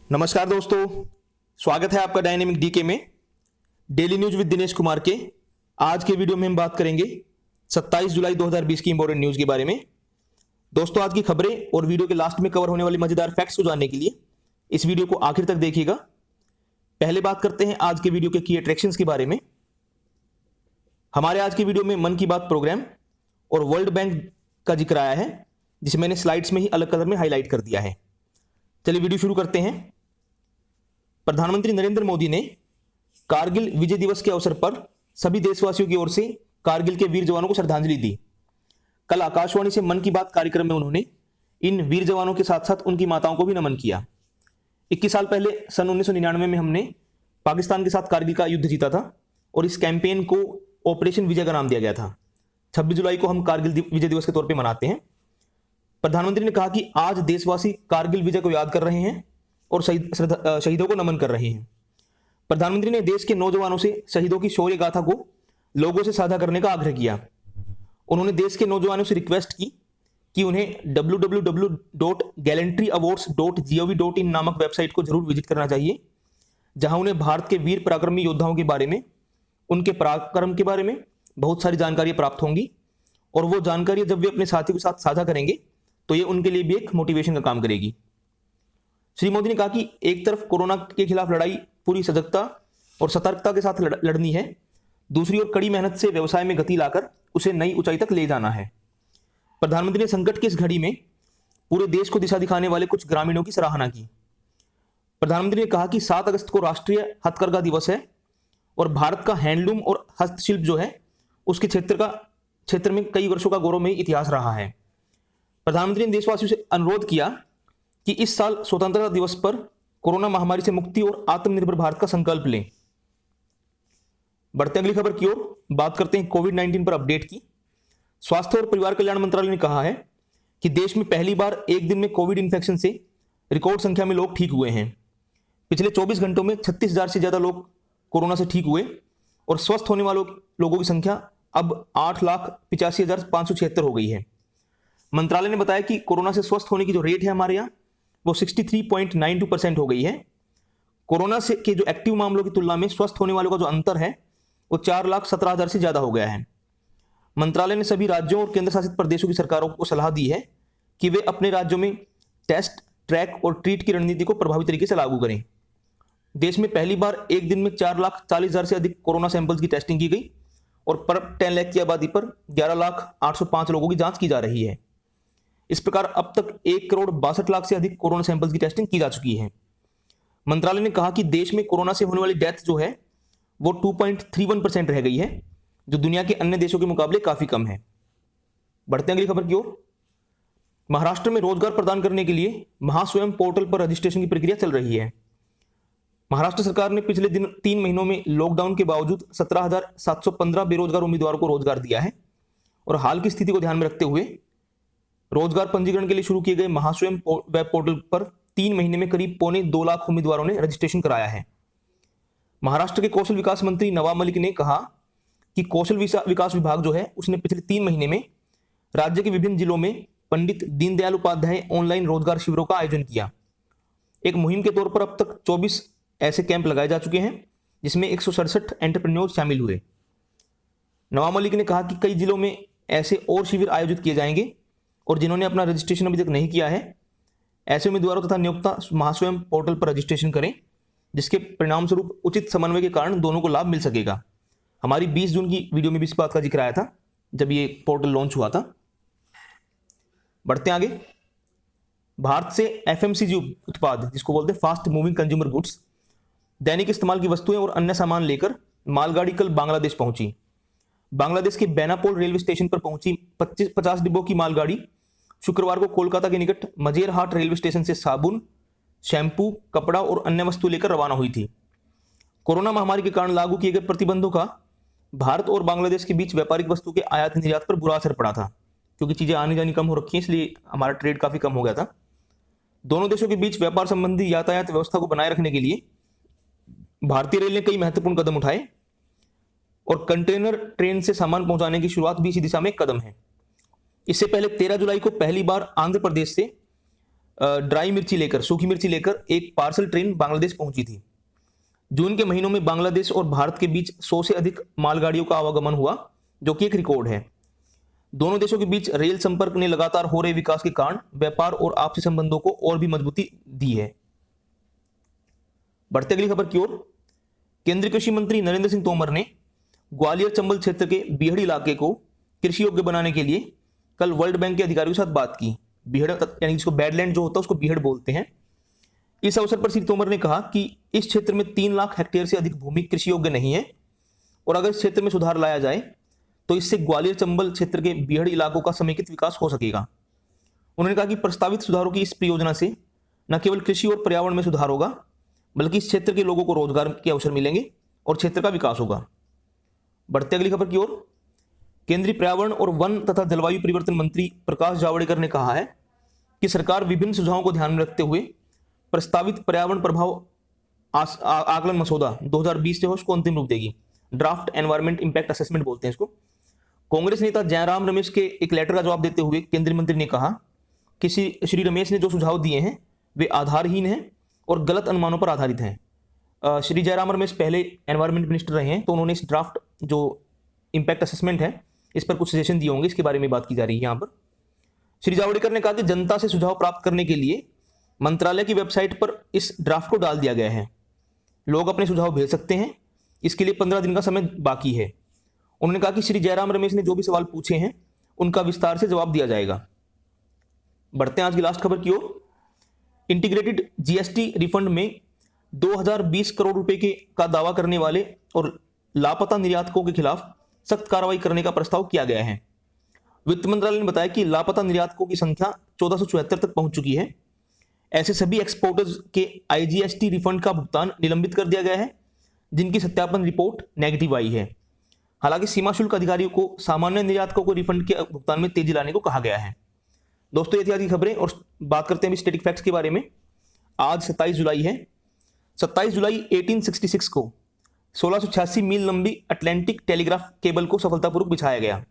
नमस्कार दोस्तों, स्वागत है आपका डायनेमिक डीके में। Daily news with Dinesh Kumar के आज के वीडियो में हम बात करेंगे 27 जुलाई 2020 की इंपॉर्टेंट न्यूज के बारे में। दोस्तों, आज की खबरें और वीडियो के लास्ट में कवर होने वाली मजेदार फैक्ट्स को जानने के लिए इस वीडियो को आखिर तक देखिएगा। पहले बात करते हैं आज के वीडियो के की अट्रैक्शंस के बारे में। हमारे आज की वीडियो में मन की बात प्रोग्राम और वर्ल्ड बैंक का जिक्र आया है, जिसे मैंने स्लाइड्स में ही अलग कलर में हाईलाइट कर दिया है। चलिए वीडियो शुरू करते हैं। प्रधानमंत्री नरेंद्र मोदी ने कारगिल विजय दिवस के अवसर पर सभी देशवासियों की ओर से कारगिल के वीर जवानों को श्रद्धांजलि दी। कल आकाशवाणी से मन की बात कार्यक्रम में उन्होंने इन वीर जवानों के साथ साथ उनकी माताओं को भी नमन किया। 21 साल पहले सन 1999 में हमने पाकिस्तान के साथ कारगिल का युद्ध जीता था और इस कैंपेन को ऑपरेशन विजय का नाम दिया गया था। 26 जुलाई को हम कारगिल विजय दिवस के तौर पर मनाते हैं। प्रधानमंत्री ने कहा कि आज देशवासी कारगिल विजय को याद कर रहे हैं और शहीदों को नमन कर रहे हैं। प्रधानमंत्री ने देश के नौजवानों से शहीदों की शौर्य गाथा को लोगों से साझा करने का आग्रह किया। उन्होंने देश के नौजवानों से रिक्वेस्ट की कि उन्हें www.gallantry-awards.gov.in नामक वेबसाइट को जरूर विजिट करना चाहिए, जहां उन्हें भारत के वीर पराक्रमी योद्धाओं के बारे में, उनके पराक्रम के बारे में बहुत सारी जानकारियां प्राप्त होंगी। और वो जानकारी जब वे अपने साथियों के साथ साझा करेंगे तो ये उनके लिए भी एक मोटिवेशन का काम करेगी। श्री मोदी ने कहा कि एक तरफ कोरोना के खिलाफ लड़ाई पूरी सजगता और सतर्कता के साथ लड़नी है, दूसरी ओर कड़ी मेहनत से व्यवसाय में गति लाकर उसे नई ऊंचाई तक ले जाना है। प्रधानमंत्री ने संकट की इस घड़ी में पूरे देश को दिशा दिखाने वाले कुछ ग्रामीणों की सराहना की। प्रधानमंत्री ने कहा कि 7 अगस्त को राष्ट्रीय हथकरघा दिवस है और भारत का हैंडलूम और हस्तशिल्प जो है उसके क्षेत्र में कई वर्षों का गौरवमयी इतिहास रहा है। प्रधानमंत्री ने देशवासियों से अनुरोध किया कि इस साल स्वतंत्रता दिवस पर कोरोना महामारी से मुक्ति और आत्मनिर्भर भारत का संकल्प लें। बढ़ते अगली खबर की ओर, बात करते हैं कोविड-19 पर अपडेट की। स्वास्थ्य और परिवार कल्याण मंत्रालय ने कहा है कि देश में पहली बार एक दिन में कोविड इन्फेक्शन से रिकॉर्ड संख्या में लोग ठीक हुए हैं। पिछले 24 घंटों में 36,000 से ज्यादा लोग कोरोना से ठीक हुए और स्वस्थ होने वालों लोगों की संख्या अब 8,85,576 हो गई है। मंत्रालय ने बताया कि कोरोना से स्वस्थ होने की जो रेट है हमारे यहाँ वो 63.92% हो गई है। कोरोना से के जो एक्टिव मामलों की तुलना में स्वस्थ होने वालों का जो अंतर है वो 4,17,000 से ज्यादा हो गया है। मंत्रालय ने सभी राज्यों और केंद्र शासित प्रदेशों की सरकारों को सलाह दी है कि वे अपने राज्यों में टेस्ट, ट्रैक और ट्रीट की रणनीति को प्रभावी तरीके से लागू करें। देश में पहली बार एक दिन में 4,40,000 से अधिक कोरोना सैंपल्स की टेस्टिंग की गई और पर 10 लाख की आबादी पर 11,08,05 लोगों की जांच की जा रही है। इस प्रकार अब तक 1,62,00,000 से अधिक कोरोना सैंपल्स की टेस्टिंग की जा चुकी है। मंत्रालय ने कहा कि देश में कोरोना से होने वाली डेथ जो है वो 2.31% रह गई है, जो दुनिया के अन्य देशों के मुकाबले काफी कम है। बढ़ते हैं अगली खबर की ओर। महाराष्ट्र में रोजगार प्रदान करने के लिए महास्वयं पोर्टल पर रजिस्ट्रेशन की प्रक्रिया चल रही है। महाराष्ट्र सरकार ने पिछले 3 महीनों में लॉकडाउन के बावजूद 17,715 बेरोजगार उम्मीदवारों को रोजगार दिया है और हाल की स्थिति को ध्यान में रखते हुए रोजगार पंजीकरण के लिए शुरू किए गए महास्वयं वेब पोर्टल पर 3 महीने में करीब 2.25 लाख उम्मीदवारों ने रजिस्ट्रेशन कराया है। महाराष्ट्र के कौशल विकास मंत्री नवाब मलिक ने कहा कि कौशल विकास विभाग जो है उसने पिछले 3 महीने में राज्य के विभिन्न जिलों में पंडित दीनदयाल उपाध्याय ऑनलाइन रोजगार शिविरों का आयोजन किया। एक मुहिम के तौर पर अब तक 24 ऐसे कैंप लगाए जा चुके हैं, जिसमें 167 एंटरप्रेन्योर शामिल हुए। नवाब मलिक ने कहा कि कई जिलों में ऐसे और शिविर आयोजित किए जाएंगे और जिन्होंने अपना रजिस्ट्रेशन अभी तक नहीं किया है, ऐसे उम्मीदवारों तथा नियोक्ता महास्वयं पोर्टल पर रजिस्ट्रेशन करें, जिसके परिणाम स्वरूप उचित समन्वय के कारण दोनों को लाभ मिल सकेगा। हमारी 20 जून की वीडियो में भी इस बात का जिक्र आया था जब ये पोर्टल लॉन्च हुआ था। बढ़ते आगे। भारत से एफएमसीजी उत्पाद, जिसको बोलते हैं फास्ट मूविंग कंज्यूमर गुड्स, दैनिक इस्तेमाल की वस्तुएं और अन्य सामान लेकर मालगाड़ी कल बांग्लादेश पहुंची। बांग्लादेश के बेनापोल रेलवे स्टेशन पर पहुंची 50 डिब्बों की मालगाड़ी शुक्रवार को कोलकाता के निकट मजेरहाट रेलवे स्टेशन से साबुन, शैम्पू, कपड़ा और अन्य वस्तु लेकर रवाना हुई थी। कोरोना महामारी के कारण लागू किए गए प्रतिबंधों का भारत और बांग्लादेश के बीच व्यापारिक वस्तु के आयात निर्यात पर बुरा असर पड़ा था, क्योंकि चीजें आनी जानी कम हो रखी है, इसलिए हमारा ट्रेड काफी कम हो गया था। दोनों देशों के बीच व्यापार संबंधी यातायात व्यवस्था को बनाए रखने के लिए भारतीय रेल ने कई महत्वपूर्ण कदम उठाए और कंटेनर ट्रेन से सामान पहुंचाने की शुरुआत भी इसी दिशा में एक कदम है। इससे पहले 13 जुलाई को पहली बार आंध्र प्रदेश से ड्राई मिर्ची लेकर, सूखी मिर्ची लेकर एक पार्सल ट्रेन बांग्लादेश पहुंची थी। जून के महीनों में बांग्लादेश और भारत के बीच 100 से अधिक मालगाड़ियों का आवागमन हुआ, जो कि एक रिकॉर्ड है। दोनों देशों के बीच रेल संपर्क ने लगातार हो रहे विकास के कारण व्यापार और आपसी संबंधों को और भी मजबूती दी है। बढ़ते अगली खबर की ओर। केंद्रीय कृषि मंत्री नरेंद्र सिंह तोमर ने ग्वालियर चंबल क्षेत्र के बीहड़ इलाके को कृषि योग्य बनाने के लिए कल वर्ल्ड बैंक के अधिकारियों के साथ बात की। बीहड़ यानी जिसको बैडलैंड जो होता है उसको बीहड़ बोलते हैं। इस अवसर पर श्री तोमर ने कहा कि इस क्षेत्र में 3 लाख हेक्टेयर से अधिक भूमि कृषि योग्य नहीं है और अगर इस क्षेत्र में सुधार लाया जाए तो इससे ग्वालियर चंबल क्षेत्र के बीहड़ इलाकों का समेकित विकास हो सकेगा। उन्होंने कहा कि प्रस्तावित सुधारों की इस परियोजना से न केवल कृषि और पर्यावरण में सुधार होगा, बल्कि इस क्षेत्र के लोगों को रोजगार के अवसर मिलेंगे और क्षेत्र का विकास होगा। बढ़ते अगली खबर की ओर। केंद्रीय पर्यावरण और वन तथा जलवायु परिवर्तन मंत्री प्रकाश जावड़ेकर ने कहा है कि सरकार विभिन्न सुझावों को ध्यान में रखते हुए प्रस्तावित पर्यावरण प्रभाव आकलन मसौदा 2020 जो है उसको अंतिम रूप देगी। ड्राफ्ट एनवायरमेंट इंपैक्ट असेसमेंट बोलते हैं इसको। कांग्रेस नेता जयराम रमेश के एक लेटर का जवाब देते हुए केंद्रीय मंत्री ने कहा कि श्री रमेश ने जो सुझाव दिए हैं वे आधारहीन हैं और गलत अनुमानों पर आधारित हैं। श्री जयराम रमेश पहले एनवायरमेंट मिनिस्टर रहे हैं, तो उन्होंने इस ड्राफ्ट जो इंपैक्ट असेसमेंट है इस पर कुछ सजेशन दिए होंगे, इसके बारे में बात की जा रही है यहाँ पर। श्री जावड़ेकर ने कहा कि जनता से सुझाव प्राप्त करने के लिए मंत्रालय की वेबसाइट पर इस ड्राफ्ट को डाल दिया गया है। लोग अपने सुझाव भेज सकते हैं, इसके लिए 15 दिन का समय बाकी है। उन्होंने कहा कि श्री जयराम रमेश ने जो भी सवाल पूछे हैं उनका विस्तार से जवाब दिया जाएगा। बढ़ते हैं आज की लास्ट खबर की ओर। इंटीग्रेटेड जीएसटी रिफंड में 2020 करोड़ रुपए का दावा करने वाले और लापता निर्यातकों के खिलाफ सख्त कार्रवाई करने का प्रस्ताव किया गया है। वित्त मंत्रालय ने बताया कि लापता निर्यातकों की संख्या 1474 तक पहुंच चुकी है। ऐसे सभी एक्सपोर्टर्स के आईजीएसटी रिफंड का भुगतान निलंबित कर दिया गया है जिनकी सत्यापन रिपोर्ट नेगेटिव आई है। हालांकि सीमा शुल्क अधिकारियों को सामान्य निर्यातकों को रिफंड के भुगतान में तेजी लाने को कहा गया है। दोस्तों, ये थी आज की खबरें और बात करते हैं अभी स्टैटिक फैक्ट्स के बारे में। आज 27 जुलाई है। 27 जुलाई 1866 को 1686 मील लंबी अटलांटिक टेलीग्राफ केबल को सफलतापूर्वक बिछाया गया।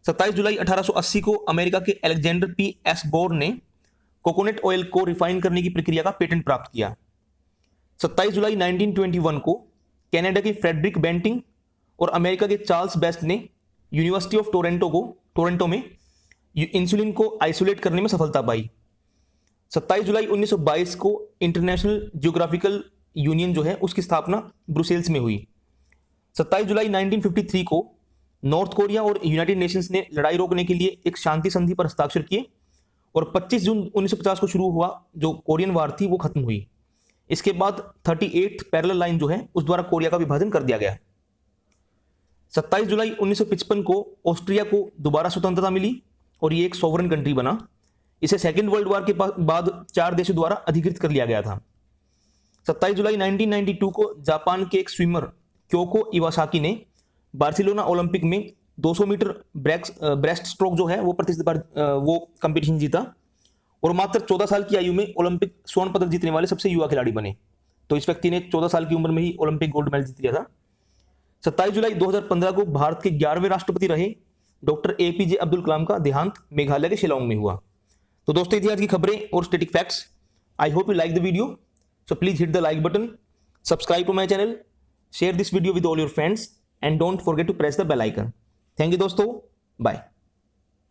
27 जुलाई 1880 को अमेरिका के अलेक्जेंडर पी एस बोर ने कोकोनट ऑयल को रिफाइन करने की प्रक्रिया का पेटेंट प्राप्त किया। 27 जुलाई 1921 को कनाडा के फ्रेडरिक बेंटिंग और अमेरिका के चार्ल्स बेस्ट ने यूनिवर्सिटी ऑफ टोरंटो में इंसुलिन को आइसोलेट करने में सफलता पाई। 27 जुलाई 1922 को इंटरनेशनल जियोग्राफिकल यूनियन जो है उसकी स्थापना ब्रुसेल्स में हुई। 27 जुलाई 1953 को नॉर्थ कोरिया और यूनाइटेड नेशंस ने लड़ाई रोकने के लिए एक शांति संधि पर हस्ताक्षर किए और 25 जून 1950 को शुरू हुआ जो कोरियन वार थी वो खत्म हुई। इसके बाद 38th पैरेलल लाइन जो है उस द्वारा कोरिया का विभाजन कर दिया गया। 27 जुलाई 1955 को ऑस्ट्रिया को दोबारा स्वतंत्रता मिली और ये एक सॉवरन कंट्री बना। इसे सेकेंड वर्ल्ड वॉर के बाद 4 देशों द्वारा अधिकृत कर लिया गया था। 27 जुलाई 1992 को जापान के एक स्विमर क्योको इवासाकी ने बार्सिलोना ओलंपिक में 200 मीटर ब्रेस्ट स्ट्रोक जो है वो कंपटीशन जीता और मात्र 14 साल की आयु में ओलंपिक स्वर्ण पदक जीतने वाले सबसे युवा खिलाड़ी बने। तो इस व्यक्ति ने 14 साल की उम्र में ही ओलंपिक गोल्ड मेडल जीत लिया था। 27 जुलाई 2015 को भारत के 11वें राष्ट्रपति रहे डॉक्टर एपीजे अब्दुल कलाम का देहांत मेघालय के शिलांग में हुआ। तो दोस्तों, ये थी आज की खबरें और static facts. I hope you like the video, so please hit the like button, subscribe to my channel, share this video with all your friends and don't forget to press the bell icon. Thank you दोस्तों, bye.